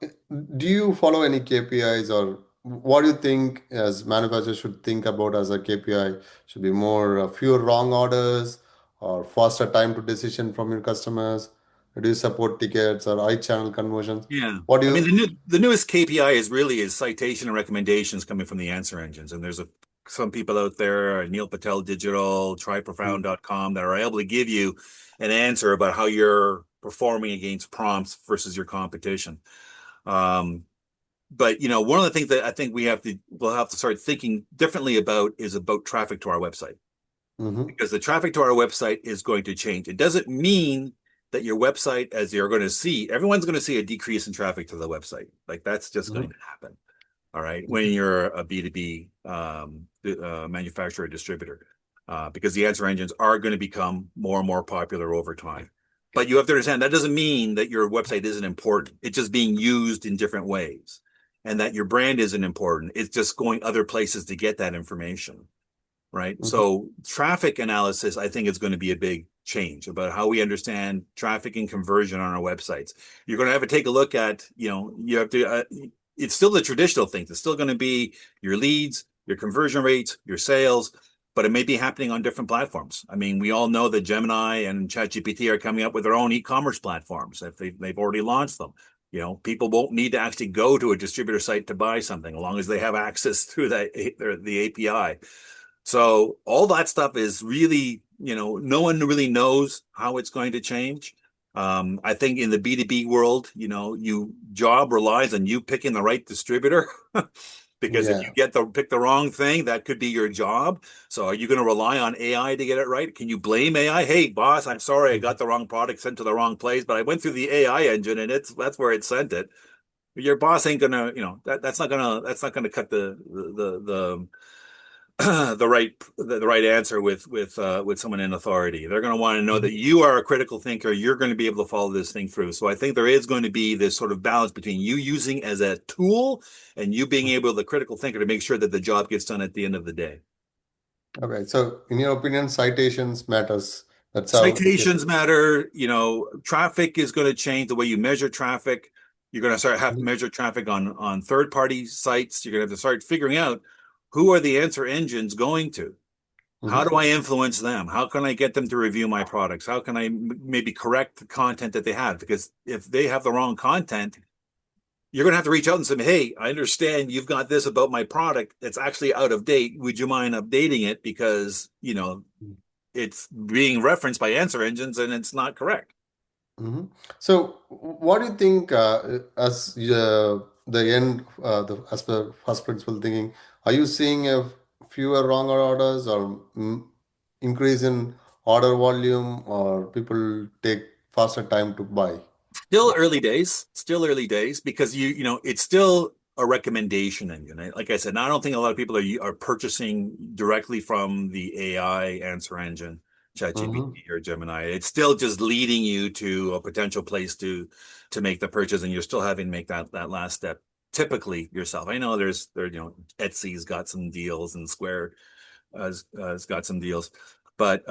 S1: do you follow any KPIs, or what do you think as manufacturers should think about as a KPI? Should be more fewer wrong orders or faster time to decision from your customers? Do you support tickets or high channel conversions?
S2: Yeah.
S1: What do
S2: I mean,
S1: you?
S2: the newest KPI is citation and recommendations coming from the answer engines. And there's some people out there, Neil Patel Digital,
S1: Mm,
S2: tryprofound.com, that are able to give you an answer about how you're performing against prompts versus your competition. Um, but one of the things that I think we'll have to start thinking differently about is about traffic to our website,
S1: mhm,
S2: because the traffic to our website is going to change. It doesn't mean that your website, as you're going to see, everyone's going to see a decrease in traffic to the website. Like that's just going
S1: mhm,
S2: to happen. All right. When
S1: mhm,
S2: you're a B2B manufacturer distributor, because the answer engines are going to become more and more popular over time. But you have to understand that doesn't mean that your website isn't important. It's just being used in different ways, and that your brand isn't important. It's just going other places to get that information, right?
S1: mhm,
S2: So traffic analysis, I think, is going to be a big change about how we understand traffic and conversion on our websites. You're going to have to take a look at, you have to, it's still the traditional things. It's still going to be your leads, your conversion rates, your sales, but it may be happening on different platforms. I mean, we all know that Gemini and ChatGPT are coming up with their own e-commerce platforms. If they've already launched them. People won't need to actually go to a distributor site to buy something, as long as they have access through the API. So all that stuff is really, no one really knows how it's going to change. I think in the B2B world, you job relies on you picking the right distributor. Because if you
S1: yeah.
S2: pick the wrong thing, that could be your job. So are you going to rely on AI to get it right? Can you blame AI? Hey, boss, I'm sorry, I got
S1: Mhm,
S2: the wrong product sent to the wrong place, but I went through the AI engine and that's where it sent it. Your boss ain't gonna, that's not gonna cut the right answer with someone in authority. They're going to want to know that
S1: mhm,
S2: you are a critical thinker. You're going to be able to follow this thing through. So I think there is going to be this sort of balance between you using as a tool and you being
S1: mhm.
S2: able, the critical thinker, to make sure that the job gets done at the end of the day.
S1: Okay. So, in your opinion, citations matters. That's how it gets.
S2: Citations matter. Traffic is going to change the way you measure traffic. You're going to have to
S1: Mhm,
S2: measure traffic on third party sites. You're going to have to start figuring out who are the answer engines going to. How
S1: mhm,
S2: do I influence them? How can I get them to review my products? How can I maybe correct the content that they have? Because if they have the wrong content, you're going to have to reach out and say, hey, I understand you've got this about my product. It's actually out of date. Would you mind updating it? Because, it's being referenced by answer engines and it's not correct.
S1: mhm. So, what do you think as the end, as per first principle thinking, are you seeing a fewer wrong orders or increase in order volume, or people take faster time to buy?
S2: Still early days, because it's still a recommendation engine. Like I said, I don't think a lot of people are purchasing directly from the AI answer engine.
S1: Mm-hmm.
S2: ChatGPT or Gemini. It's still just leading you to a potential place to make the purchase, and you're still having to make that last step typically yourself. I know Etsy's got some deals and Square has got some deals, but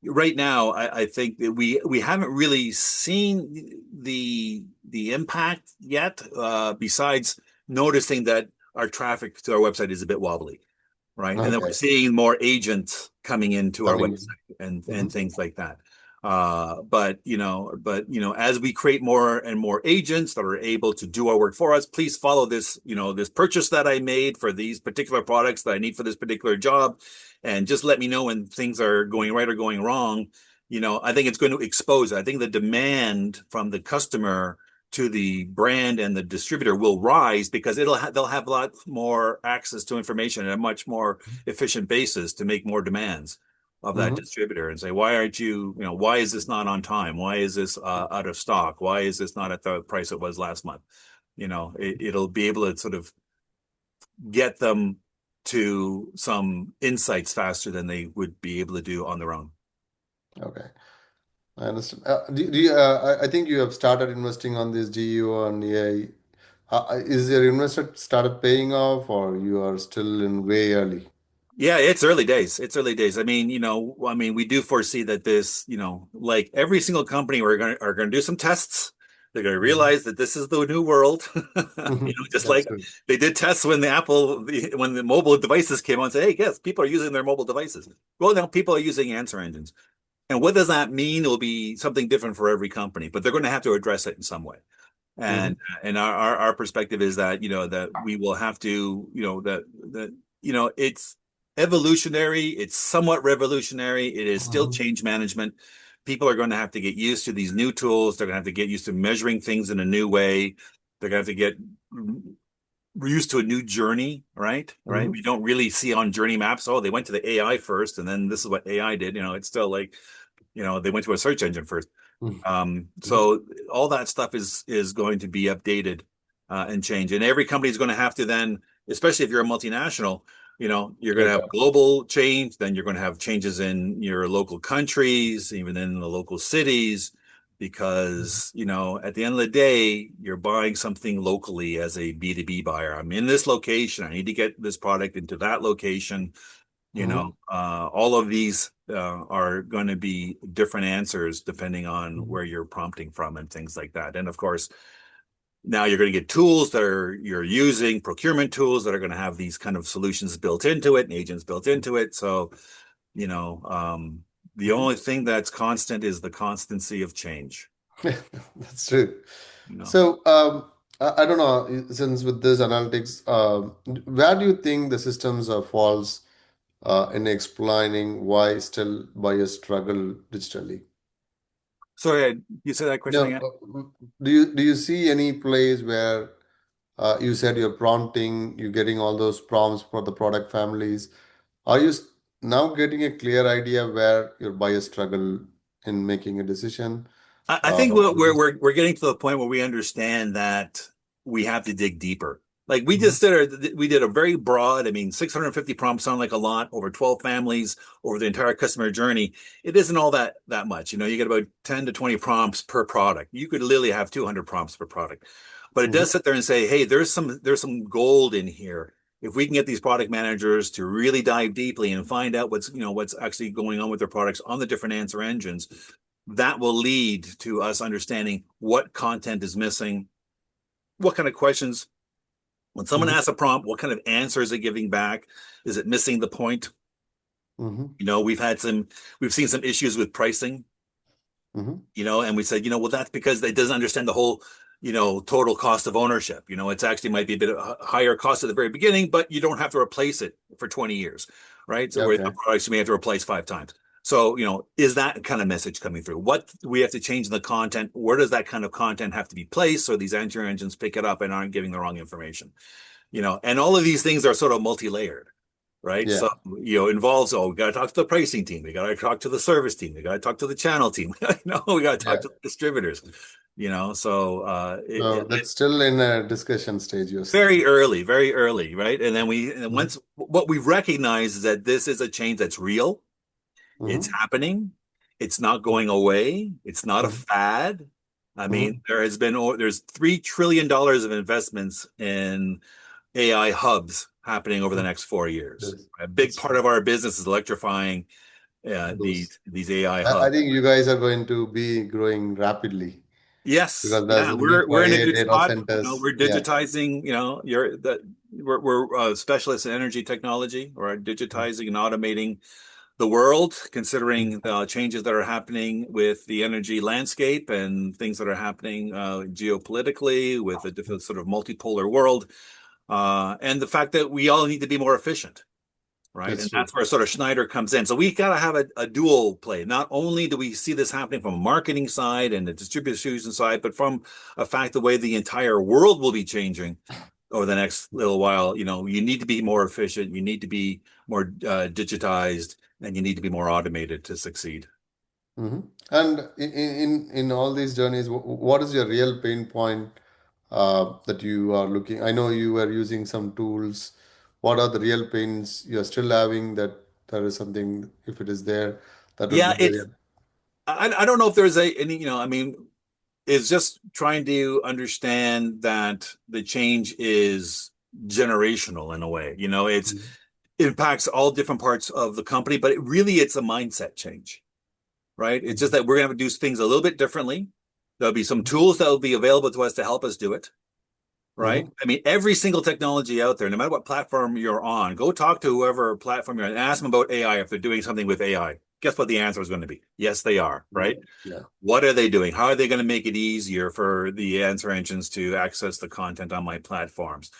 S2: right now I think that we haven't really seen the impact yet, besides noticing that our traffic to our website is a bit wobbly, right? And then we're
S1: Okay.
S2: seeing more agents coming into our
S1: Coming in.
S2: website and
S1: Mm-hmm.
S2: things like that. As we create more and more agents that are able to do our work for us, please follow this, this purchase that I made for these particular products that I need for this particular job, and just let me know when things are going right or going wrong. I think it's going to expose it. I think the demand from the customer to the brand and the distributor will rise because they'll have a lot more access to information at a much more efficient basis to make more demands of that
S1: Mm-hmm.
S2: distributor and say, why aren't why is this not on time? Why is this out of stock? Why is this not at the price it was last month? It'll be able to sort of get them to some insights faster than they would be able to do on their own.
S1: Okay. I understand. I think you have started investing on this GEO and AI. Is your investment started paying off, or you are still in way early?
S2: Yeah, it's early days. It's early days. We do foresee that like every single company, are going to do some tests. They're going to
S1: Mhm.
S2: realize that this is the new world. Just
S1: That's
S2: like
S1: true.
S2: they did tests when when the mobile devices came on. Say, hey, yes, people are using their mobile devices. Well, now people are using answer engines. And what does that mean? It'll be something different for every company, but they're going to have to address it in some way.
S1: Hmm.
S2: And our perspective is that that we will have to it's evolutionary, it's somewhat revolutionary, it is still
S1: Hmm.
S2: change management. People are going to have to get used to these new tools. They're going to have to get used to measuring things in a new way. They're going to have to get used to a new journey, right,
S1: Hmm.
S2: we don't really see on journey maps, oh, they went to the AI first and then this is what AI did. It's still like they went to a search engine first.
S1: Hmm.
S2: So all that stuff is going to be updated and change, and every company is going to have to then, especially if you're a multinational, you're going to
S1: Kept
S2: have
S1: up.
S2: global change. Then you're going to have changes in your local countries, even in the local cities, because at the end of the day, you're buying something locally as a B2B buyer. I'm in this location. I need to get this product into that location.
S1: Hmm.
S2: All of these are going to be different answers depending on
S1: Hmm.
S2: where you're prompting from and things like that. And of course, now you're going to get tools that you're using, procurement tools that are going to have these kind of solutions built into it and agents built into it. So, you know, um, the
S1: Hmm.
S2: only thing that's constant is the constancy of change.
S1: That's true.
S2: You know,
S1: So, I don't know, since with this analytics, where do you think the systems are false in explaining why still buyers struggle digitally?
S2: sorry, you said that question
S1: No,
S2: again?
S1: do you see any place where you said you're prompting, you're getting all those prompts for the product families? Are you now getting a clear idea where your buyers struggle in making a decision?
S2: I
S1: Uh,
S2: think we're getting to the point where we understand that we have to dig deeper. Like
S1: Mhm.
S2: we did a very broad, 650 prompts sound like a lot over 12 families over the entire customer journey. It isn't all that much. You get about 10 to 20 prompts per product. You could literally have 200 prompts per product. But it
S1: Mhm.
S2: does sit there and say, hey, there's some gold in here. If we can get these product managers to really dive deeply and find out what's actually going on with their products on the different answer engines, that will lead to us understanding what content is missing, what kind of questions, when someone
S1: Mhm.
S2: asks a prompt, what kind of answer is it giving back? Is it missing the point?
S1: Mhm.
S2: We've seen some issues with pricing,
S1: Mhm.
S2: and we said, well, that's because it doesn't understand the whole, total cost of ownership. It's actually might be a bit of a higher cost at the very beginning, but you don't have to replace it for 20 years, right? So where the
S1: Okay.
S2: products you may have to replace 5 times. So, is that kind of message coming through? What we have to change in the content? Where does that kind of content have to be placed so these answer engines pick it up and aren't giving the wrong information? And all of these things are sort of multi-layered, right? So,
S1: Yeah.
S2: involves, oh, we got to talk to the pricing team. We got to talk to the service team. We got to talk to the channel team. We got to talk
S1: Yeah.
S2: to the distributors, so
S1: So that's still in a discussion stage, you're saying.
S2: very early, right? And then once what we recognize is that this is a change that's real. It's
S1: Mm-hmm.
S2: happening. It's not going away. It's not a fad. I mean,
S1: Mm-hmm.
S2: there's $3 trillion of investments in AI hubs happening over the next 4 years.
S1: Yes,
S2: A big
S1: that's
S2: part
S1: true.
S2: of our business is electrifying
S1: Those.
S2: these AI
S1: I
S2: hubs.
S1: think you guys are going to be growing rapidly
S2: Yes,
S1: because there's
S2: yeah,
S1: a need for
S2: we're in a
S1: AI
S2: good
S1: data
S2: spot.
S1: centers.
S2: We're
S1: Yeah.
S2: digitizing. We're specialists in energy technology. We're digitizing and automating the world, considering the changes that are happening with the energy landscape and things that are happening geopolitically with a different sort of multipolar world, and the fact that we all need to be more efficient, right?
S1: That's
S2: And
S1: true.
S2: that's where sort of Schneider comes in. So we got to have a dual play. Not only do we see this happening from a marketing side and the distribution side, but from a fact the way the entire world will be changing over the next little while. You need to be more efficient, you need to be more digitized, and you need to be more automated to succeed.
S1: Hmm. And in all these journeys, what is your real pain point that you are looking? I know you were using some tools. What are the real pains you're still having that there is something, if it is there, that would
S2: Yeah,
S1: be very.
S2: I don't know if there's any, I mean, it's just trying to understand that the change is generational in a way. It
S1: Mhm.
S2: impacts all different parts of the company, but it's a mindset change, right? It's just
S1: Mhm.
S2: that we're going to do things a little bit differently. There'll be some tools that will be available to us to help us do it, right?
S1: Mhm.
S2: I mean, every single technology out there, no matter what platform you're on, go talk to whoever platform you're on and ask them about AI if they're doing something with AI. Guess what the answer is going to be? Yes, they are, right?
S1: Yeah.
S2: What are they doing? How are they going to make it easier for the answer engines to access the content on my platforms?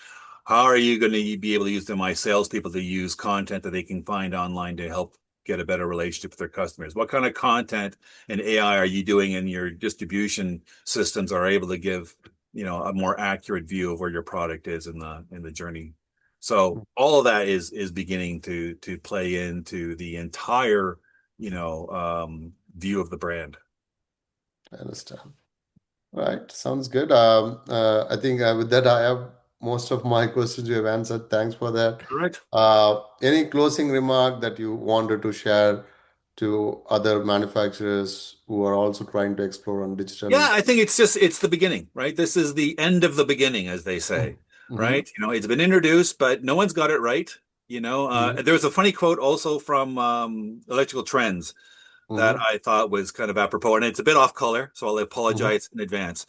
S2: How are you going to be able to use my salespeople to use content that they can find online to help get a better relationship with their customers? What kind of content and AI are you doing in your distribution systems are able to give, a more accurate view of where your product is in the journey? So all of that is beginning to play into the entire, view of the brand.
S1: I understand. Right. Sounds good. I think with that, I have most of my questions you have answered. Thanks for that.
S2: All right.
S1: Any closing remark that you wanted to share to other manufacturers who are also trying to explore on
S2: Yeah,
S1: digital?
S2: I think it's the beginning, right? This is the end of the beginning, as they say,
S1: Mm-hmm.
S2: right? It's been introduced, but no one's got it right.
S1: Mm-hmm.
S2: There was a funny quote also from Electrical Trends that
S1: Mm-hmm.
S2: I thought was kind of apropos, and it's a bit off color, so I'll
S1: Mm-hmm.
S2: apologize in advance.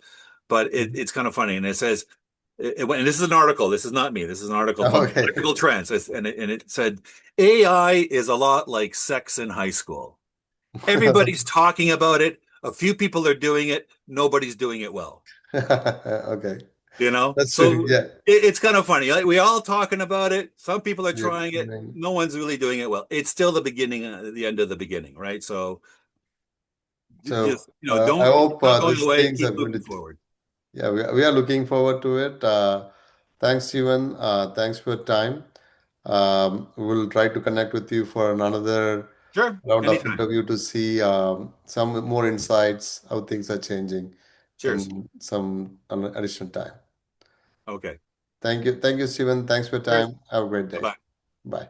S2: But
S1: Mm-hmm.
S2: it's kind of funny, and it says, and this is an article. This is not me. This is an article from
S1: Okay.
S2: Electrical Trends, and it said AI is a lot like sex in high school. Everybody's talking about it. A few people are doing it. Nobody's doing it well.
S1: Okay. That's true.
S2: So
S1: Yeah.
S2: it's kind of funny. Like we all talking about it. Some people are
S1: Yeah.
S2: trying it. No one's really doing it well. It's still the beginning, the end of the beginning, right? So
S1: So
S2: just
S1: I
S2: don't. It's
S1: hope
S2: not going
S1: these
S2: away.
S1: things are
S2: Keep
S1: going
S2: moving
S1: to.
S2: forward.
S1: Yeah, we are looking forward to it. Thanks, Steven. Thanks for your time. We'll try to connect with you for another
S2: Sure.
S1: round of
S2: Anytime.
S1: interview to see some more insights, how things are changing
S2: Cheers.
S1: in some additional time.
S2: Okay.
S1: Thank you. Thank you, Steven. Thanks for your
S2: Cheers.
S1: time. Have a great
S2: Bye
S1: day.
S2: bye.
S1: Bye.